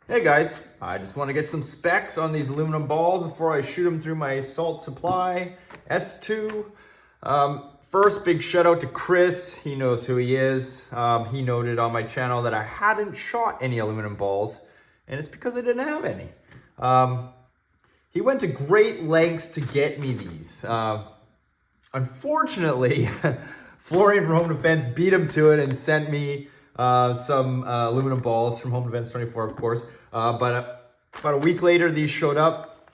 Hey guys, I just want to get some specs on these aluminum balls before I shoot them through my Salt Supply S2. First, big shout out to Chris. He knows who he is. He noted on my channel that I hadn't shot any aluminum balls, and it's because I didn't have any. He went to great lengths to get me these. Unfortunately, Florian from Home Defense beat him to it and sent me some aluminum balls from Home Defense 24, of course. But about a week later, these showed up.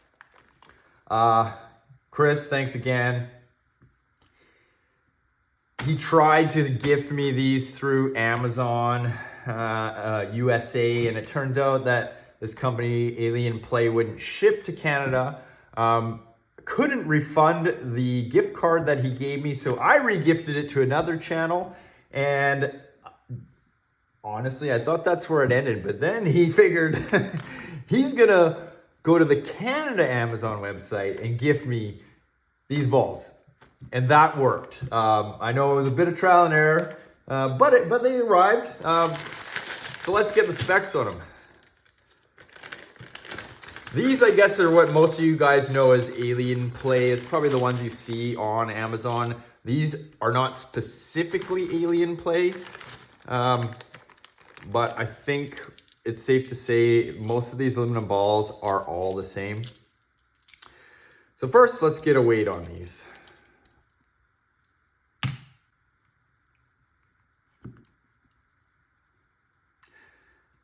Chris, thanks again. He tried to gift me these through Amazon USA, and it turns out that this company, Alien Play, wouldn't ship to Canada. Couldn't refund the gift card that he gave me, so I re-gifted it to another channel, and honestly, I thought that's where it ended, but then he figured he's gonna go to the Canada Amazon website and gift me these balls, and that worked. I know it was a bit of trial and error, but they arrived. So let's get the specs on them. These, I guess, are what most of you guys know as Alien Play. It's probably the ones you see on Amazon. These are not specifically Alien Play, but I think it's safe to say most of these aluminum balls are all the same. So first, let's get a weight on these.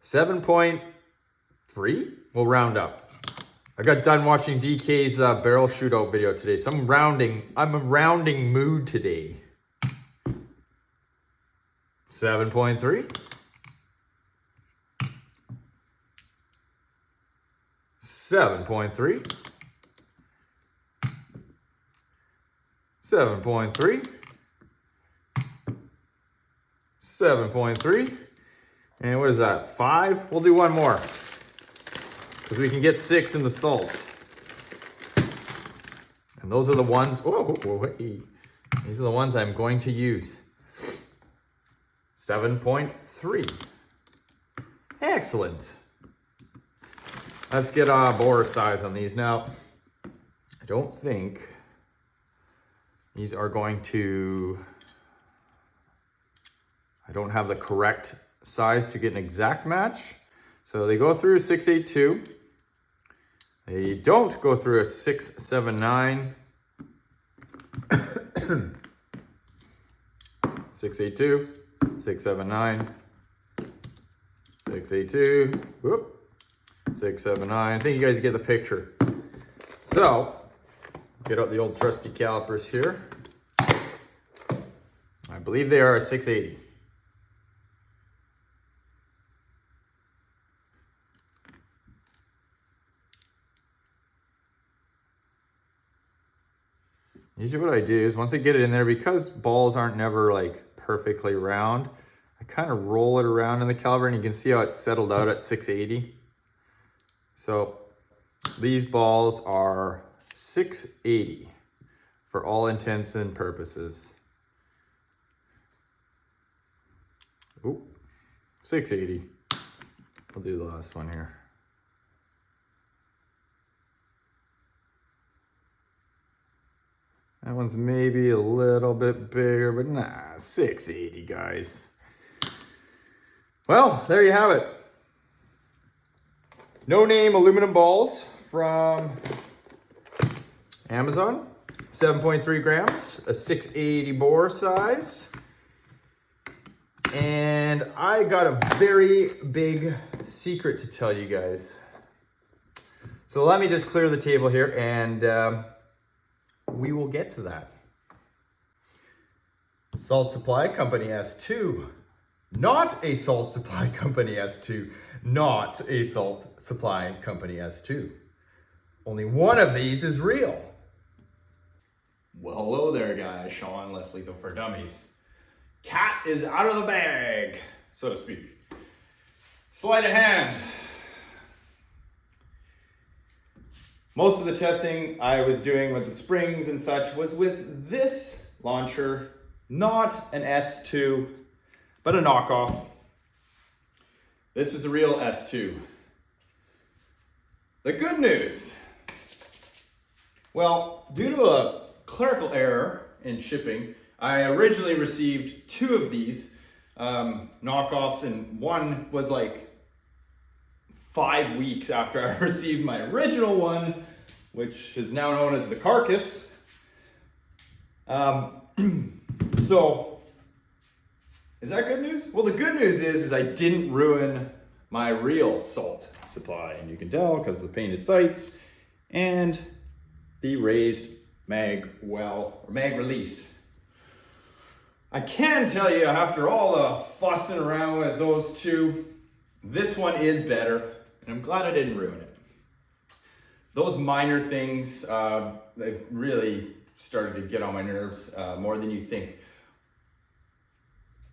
.3, we'll round up. I got done watching DK's barrel shootout video today, so I'm a rounding mood today. 7.3. 7.3. 7.3. 7.3. And what is that, 5? We'll do one more, because we can get 6 in the salt. And those are the ones, hey. These are the ones I'm going to use. 7.3. Excellent. Let's get a bore size on these. Now, I don't think these are going to, I don't have the correct size to get an exact match. So they go through a 682. They don't go through a 679. 682, 679, 682, whoop, 679. I think you guys get the picture. So, get out the old trusty calipers here. I believe they are a 680. Usually what I do is once I get it in there, because balls aren't never like perfectly round, I kind of roll it around in the caliper, and you can see how it's settled out at 680. So these balls are 680 for all intents and purposes. Ooh, 680. I'll do the last one here. That one's maybe a little bit bigger, but nah, 680, guys. Well, there you have it. No name aluminum balls from Amazon. 7.3 grams, a 680 bore size. And I got a very big secret to tell you guys. So let me just clear the table here, and we will get to that. Salt Supply Company S2. Not a Salt Supply Company S2. Not a Salt Supply Company S2. Only one of these is real. Well, hello there, guys. Sean, Leslie, Go for Dummies. Cat is out of the bag, so to speak. Sleight of hand. Most of the testing I was doing with the springs and such was with this launcher, not an S2, but a knockoff. This is a real S2. The good news. Well, due to a clerical error in shipping, I originally received 2 of these knockoffs, and one was like 5 weeks after I received my original one, which is now known as the carcass. So, is that good news? Well, the good news is I didn't ruin my real salt supply, and you can tell because of the painted sights and the raised mag well, or mag release. I can tell you, after all the fussing around with those 2, this one is better, and I'm glad I didn't ruin it. Those minor things, they really started to get on my nerves more than you think.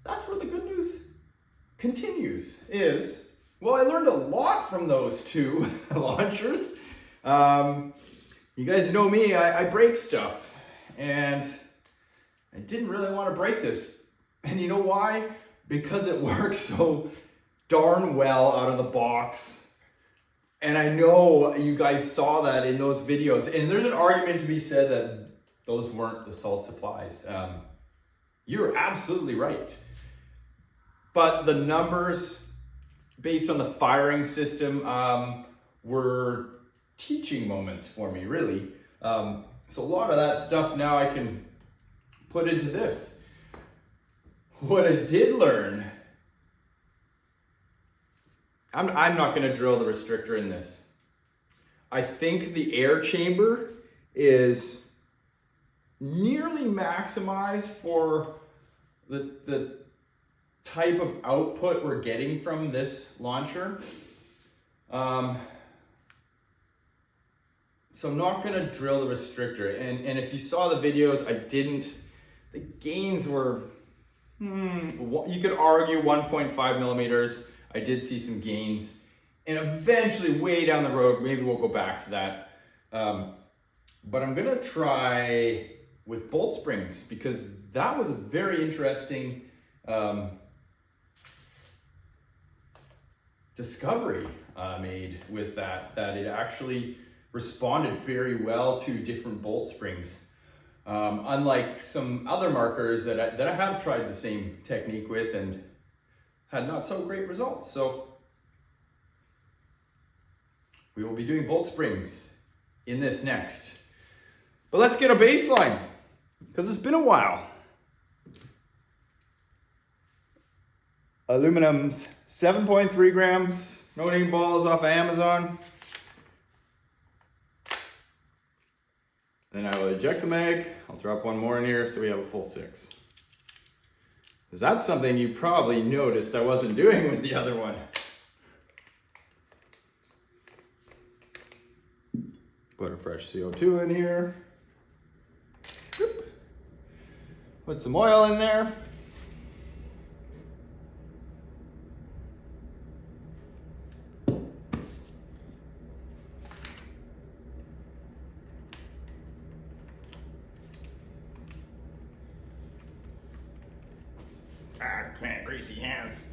That's where the good news continues, is, well, I learned a lot from those 2 launchers. You guys know me, I break stuff, and I didn't really want to break this. And you know why? Because it works so darn well out of the box. And I know you guys saw that in those videos. And there's an argument to be said that those weren't the Salt Supplies. You're absolutely right. But the numbers, based on the firing system, were teaching moments for me, really. So a lot of that stuff now I can put into this. What I did learn, I'm not going to drill the restrictor in this. I think the air chamber is nearly maximized for the type of output we're getting from this launcher. So I'm not going to drill the restrictor. And if you saw the videos, the gains were, you could argue 1.5 millimeters. I did see some gains. And eventually, way down the road, maybe we'll go back to that. But I'm going to try with bolt springs, because that was a very interesting discovery made with that it actually responded very well to different bolt springs. Unlike some other markers that I have tried the same technique with and had not so great results. So we will be doing bolt springs in this next. But let's get a baseline, because it's been a while. Aluminum's 7.3 grams, no name balls off of Amazon. Then I will eject the mag. I'll drop one more in here so we have a full 6. Because that's something you probably noticed I wasn't doing with the other one. Put a fresh CO2 in here. Put some oil in there. Man, greasy hands.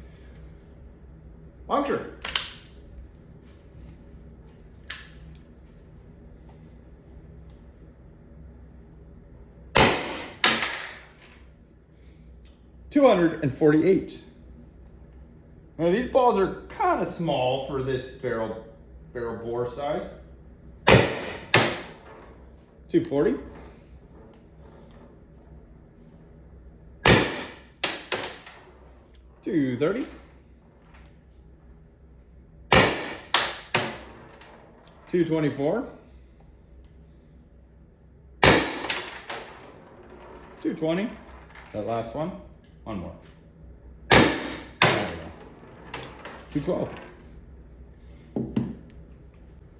Puncture. $248. Now these balls are kind of small for this barrel bore size. $240. $230. $224. $220. That last one. One more. There we go. $212.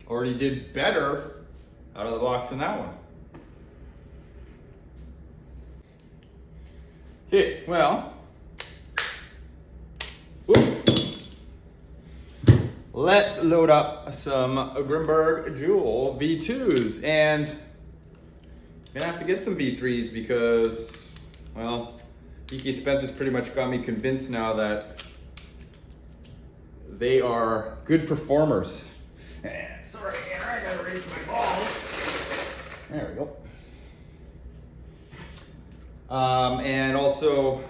Already did better out of the box than that one. Okay, well, let's load up some Grimberg Jewel V2s, and I'm gonna have to get some V3s because, well, E.K. Spencer's pretty much got me convinced now that they are good performers. And sorry, There we go. And also,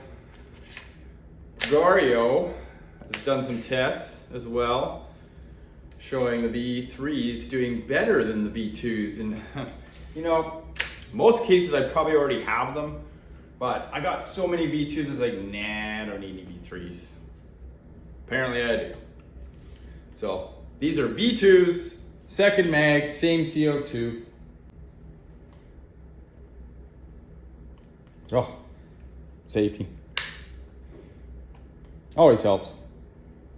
Gario has done some tests as well, showing the V3s doing better than the V2s. And you know, most cases I probably already have them, but I got so many V2s, it's like, nah, I don't need any V3s. Apparently I do. So these are V2s, second mag, same CO2. Oh, safety. Always helps.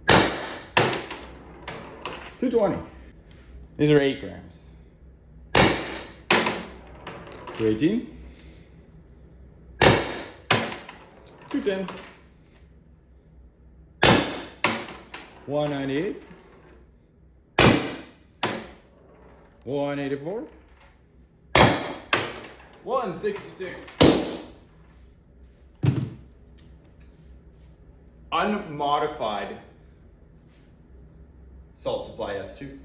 220. These are 8 grams. 218. 210. 198. 184. 166. Unmodified Salt Supply S2.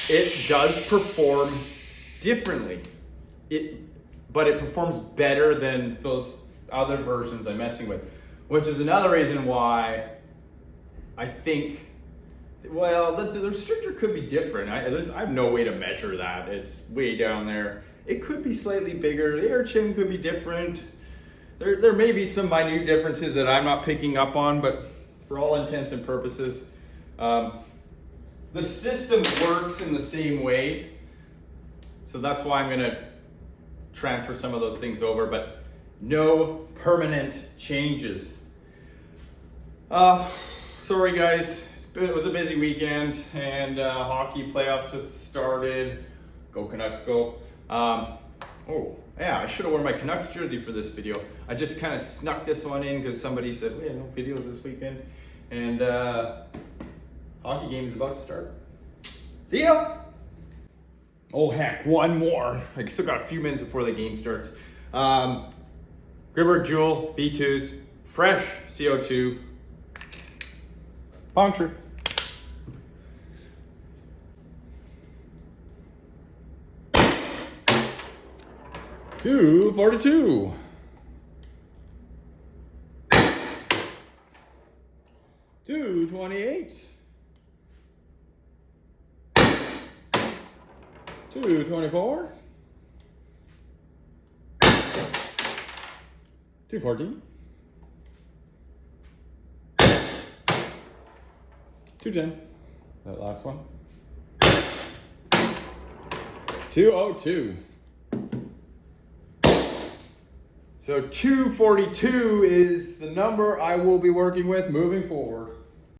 It does perform differently, but it performs better than those other versions I'm messing with, which is another reason why I think, well, the restrictor could be different. I have no way to measure that. It's way down there. It could be slightly bigger. The air chin could be different. There may be some minute differences that I'm not picking up on, but for all intents and purposes, the system works in the same way. So that's why I'm gonna transfer some of those things over, but no permanent changes. Sorry guys, it was a busy weekend, and hockey playoffs have started. Go Canucks, go. Oh, yeah, I should have worn my Canucks jersey for this video. I just kind of snuck this one in because somebody said, "Hey, no videos this weekend." And hockey game is about to start. See ya! Oh heck, one more. I still got a few minutes before the game starts. Gribber Jewel V2s, fresh CO2, puncture. $242. 228. 224. 214. 210. That last one. 202. So 242 is the number I will be working with moving forward.